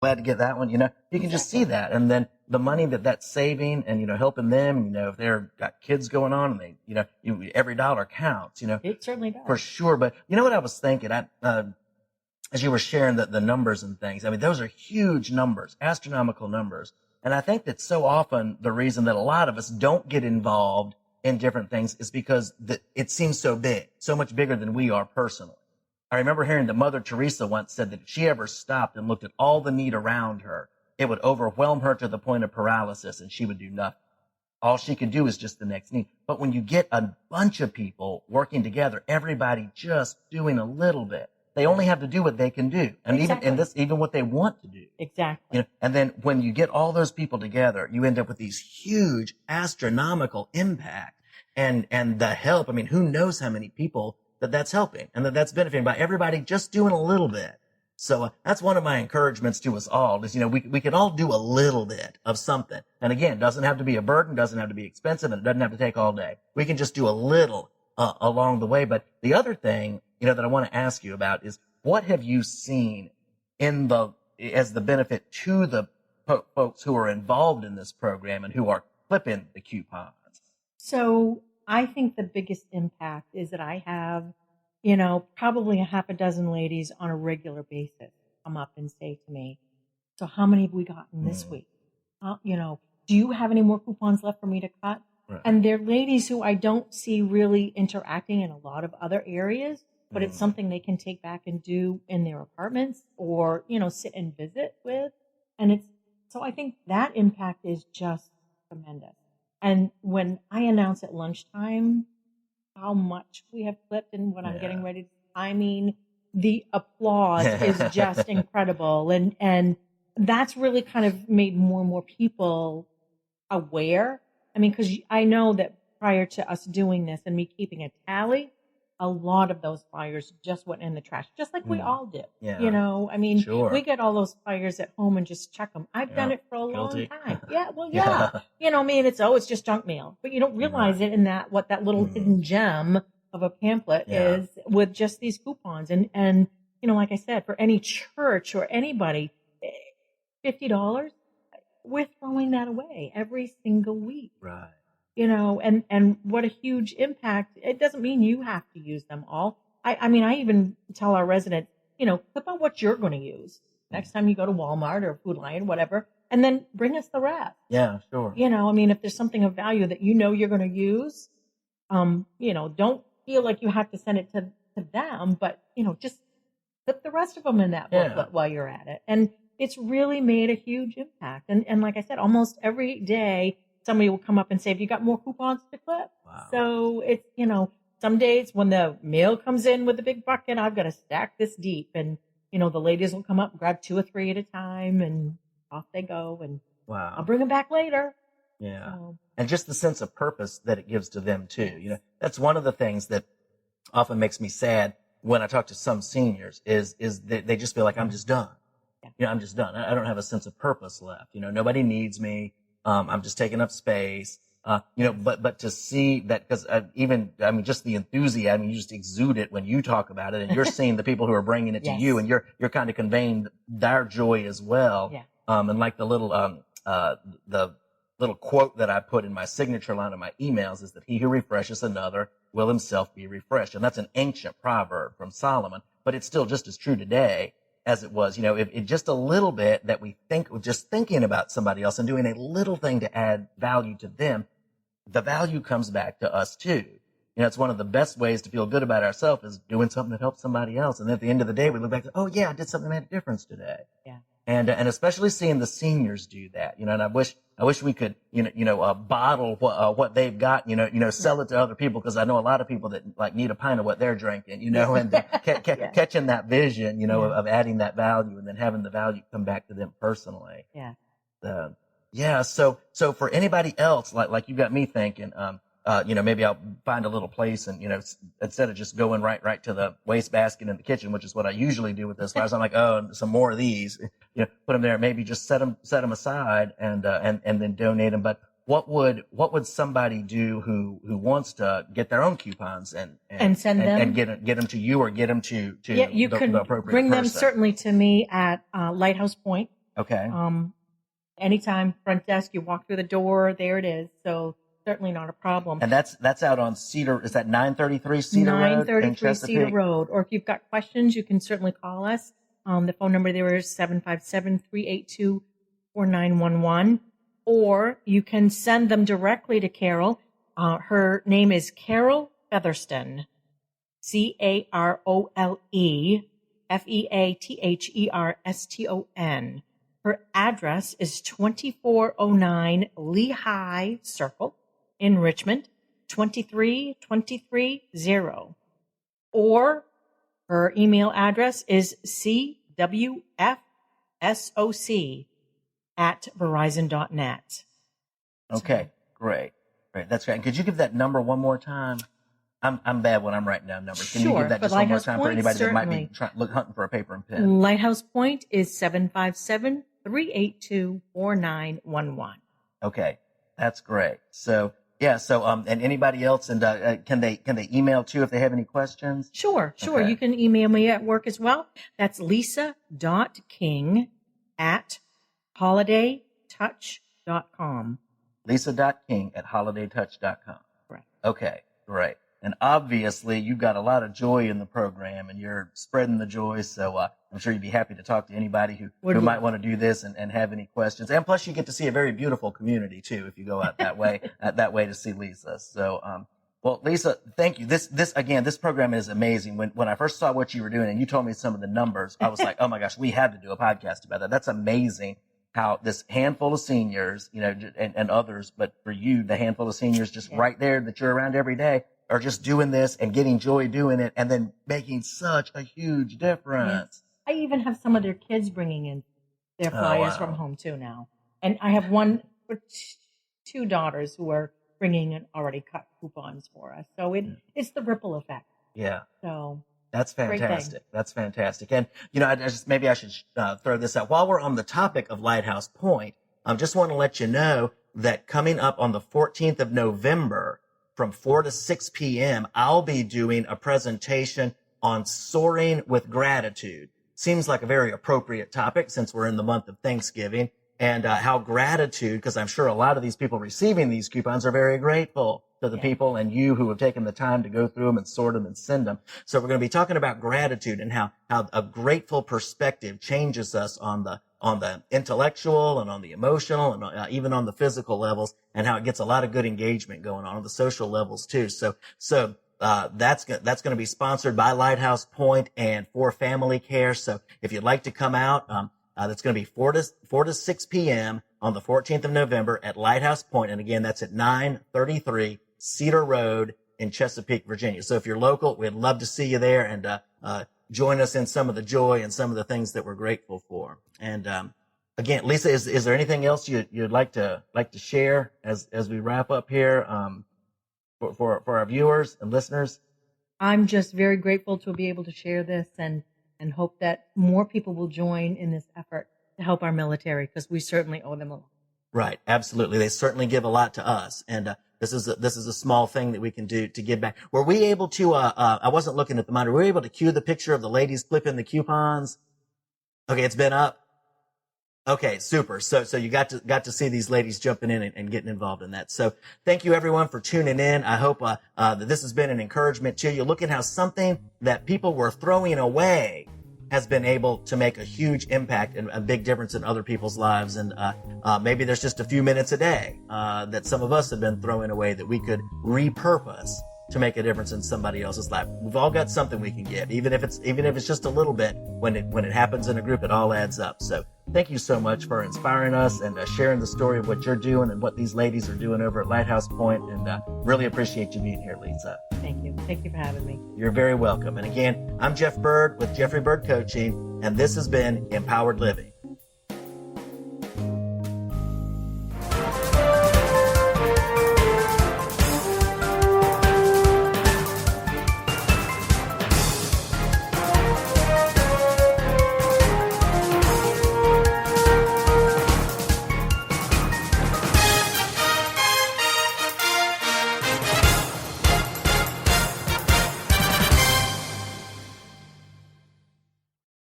glad to get that one. You can just see that. And then the money that's saving and, helping them, if they're got kids going on and they, every dollar counts, It certainly does. for sure. But you know what I was thinking? As you were sharing the numbers and things, I mean, those are huge numbers, astronomical numbers. And I think that so often the reason that a lot of us don't get involved in different things is because it seems so big, so much bigger than we are personally. I remember hearing that Mother Teresa once said that if she ever stopped and looked at all the need around her, it would overwhelm her to the point of paralysis and she would do nothing. All she could do is just the next need. But when you get a bunch of people working together, everybody just doing a little bit, they only have to do what they can do. And even what they want to do. Exactly. And then when you get all those people together, you end up with these huge astronomical impact and the help. I mean, who knows how many people that's helping and that's benefiting by everybody just doing a little bit. So that's one of my encouragements to us all is, we can all do a little bit of something. And again, it doesn't have to be a burden, doesn't have to be expensive, and it doesn't have to take all day. We can just do a little along the way. But the other thing, that I want to ask you about is what have you seen as the benefit to the folks who are involved in this program and who are clipping the coupons? So I think the biggest impact is that I have, probably a half a dozen ladies on a regular basis come up and say to me, so how many have we gotten this week? Do you have any more coupons left for me to cut? Right. And they're ladies who I don't see really interacting in a lot of other areas, but it's something they can take back and do in their apartments or, sit and visit with. And so I think that impact is just tremendous. And when I announce at lunchtime how much we have clipped and when I'm getting ready, I mean, the applause is just incredible. And that's really kind of made more and more people aware. I mean, because I know that prior to us doing this and me keeping a tally, a lot of those flyers just went in the trash, just like we all did. Yeah. I mean, Sure. we get all those flyers at home and just check them. I've done it for a Guilty. long time. Yeah, well, yeah. Me, and it's just junk mail. But you don't realize it in what that little hidden gem of a pamphlet is with just these coupons. And like I said, for any church or anybody, $50, we're throwing that away every single week. Right. And what a huge impact. It doesn't mean you have to use them all. I mean, I even tell our residents, clip out what you're going to use next time you go to Walmart or Food Lion, whatever, and then bring us the rest. Yeah, sure. I mean, if there's something of value that you're going to use, don't feel like you have to send it to them, but, just put the rest of them in that booklet while you're at it. And it's really made a huge impact. And like I said, almost every day, somebody will come up and say, have you got more coupons to clip? Wow. So it's, some days when the mail comes in with a big bucket, I've got to stack this deep. And, the ladies will come up and grab 2 or 3 at a time and off they go. And wow. I'll bring them back later. Yeah. So. And just the sense of purpose that it gives to them too. That's one of the things that often makes me sad when I talk to some seniors is they just feel like I'm just done. Yeah. I'm just done. I don't have a sense of purpose left. Nobody needs me. I'm just taking up space. But to see that, because just the enthusiasm, you just exude it when you talk about it, and you're seeing the people who are bringing it to you, and you're kind of conveying their joy as well. Yeah. And like the little quote that I put in my signature line of my emails is that he who refreshes another will himself be refreshed. And that's an ancient proverb from Solomon, but it's still just as true today as it was. If just a little bit that we think, just thinking about somebody else and doing a little thing to add value to them, the value comes back to us too. It's one of the best ways to feel good about ourselves is doing something that helps somebody else. And at the end of the day, we look back and, oh yeah, I did something that made a difference today. Yeah. And especially seeing the seniors do that, and I wish we could, bottle what they've got, sell it to other people. Cause I know a lot of people that need a pint of what they're drinking, and catching that vision, of adding that value and then having the value come back to them personally. Yeah. So for anybody else, like you got me thinking, maybe I'll find a little place and, instead of just going right to the wastebasket in the kitchen, which is what I usually do with this flowers, I'm like, oh, some more of these, put them there, maybe just set them aside and then donate them. But what would somebody do who wants to get their own coupons and send them and get them to you or get them to you the can appropriate bring them person? certainly to me at Lighthouse Point Okay. Anytime, front desk, you walk through the door, there it is. So certainly not a problem. And that's out on Cedar. Is that 933 Cedar Road in 933 Chesapeake? Cedar Road. Or if you've got questions, you can certainly call us. The phone number there is 757-382-4911. Or you can send them directly to Carol. Her name is Carol Featherston. CarolFeatherston. Her address is 2409 Lehigh Circle in Richmond, 23230. Or her email address is cwfsoc@verizon.net. Okay, great. That's great. And could you give that number one more time? I'm bad when I'm writing down numbers. Can you Sure, give that for just one more Lighthouse time for Point, anybody that might certainly. be hunting for a paper and pen? Lighthouse Point is 757-382-4911. Okay, that's great. So yeah, and anybody else, and can they email too if they have any questions? Sure. Okay. You can email me at work as well. That's lisa.king@holidaytouch.com. lisa.king@holidaytouch.com. Right. Okay, great. And obviously, you've got a lot of joy in the program, and you're spreading the joy. So I'm sure you'd be happy to talk to anybody who might want to do this and have any questions. And plus, you get to see a very beautiful community too if you go out that way to see Lisa. So, well, Lisa, thank you. This program is amazing. When I first saw what you were doing and you told me some of the numbers, I was like, oh my gosh, we have to do a podcast about that. That's amazing. How this handful of seniors, and others, but for you, the handful of seniors just right there that you're around every day are just doing this and getting joy doing it and then making such a huge difference. Yes. I even have some of their kids bringing in their flyers from home too now. And I have two daughters who are bringing in already cut coupons for us. So it's the ripple effect. Yeah. So that's fantastic. That's fantastic. And, I should throw this out. While we're on the topic of Lighthouse Point, I just want to let you know that coming up on the 14th of November from 4 to 6 p.m., I'll be doing a presentation on soaring with gratitude. Seems like a very appropriate topic since we're in the month of Thanksgiving, and how gratitude, because I'm sure a lot of these people receiving these coupons are very grateful to the people and you who have taken the time to go through them and sort them and send them. So we're going to be talking about gratitude and how a grateful perspective changes us on the intellectual and on the emotional and even on the physical levels, and how it gets a lot of good engagement going on the social levels too. So that's going to be sponsored by Lighthouse Point and for Family Care. So if you'd like to come out, that's going to be 4 to 6 p.m. on the 14th of November at Lighthouse Point. And again, that's at 933 Cedar Road in Chesapeake, Virginia. So if you're local, we'd love to see you there and join us in some of the joy and some of the things that we're grateful for. And again, Lisa, is there anything else you'd like to share as we wrap up here for our viewers and listeners? I'm just very grateful to be able to share this and hope that more people will join in this effort to help our military, because we certainly owe them a lot. Right. Absolutely. They certainly give a lot to us. And this is a small thing that we can do to give back. Were we able to, I wasn't looking at the monitor. Were we able to cue the picture of the ladies flipping the coupons? Okay. It's been up. Okay. Super. So you got to see these ladies jumping in and getting involved in that. So thank you everyone for tuning in. I hope, that this has been an encouragement to you. Look at how something that people were throwing away has been able to make a huge impact and a big difference in other people's lives. And maybe there's just a few minutes a day that some of us have been throwing away that we could repurpose to make a difference in somebody else's life. We've all got something we can give, even if it's just a little bit. When it happens in a group, it all adds up. So thank you so much for inspiring us and sharing the story of what you're doing and what these ladies are doing over at Lighthouse Point. And really appreciate you being here, Lisa. Thank you. Thank you for having me. You're very welcome. And again, I'm Jeff Byrd with Jeffrey Byrd Coaching, and this has been Empowered Living.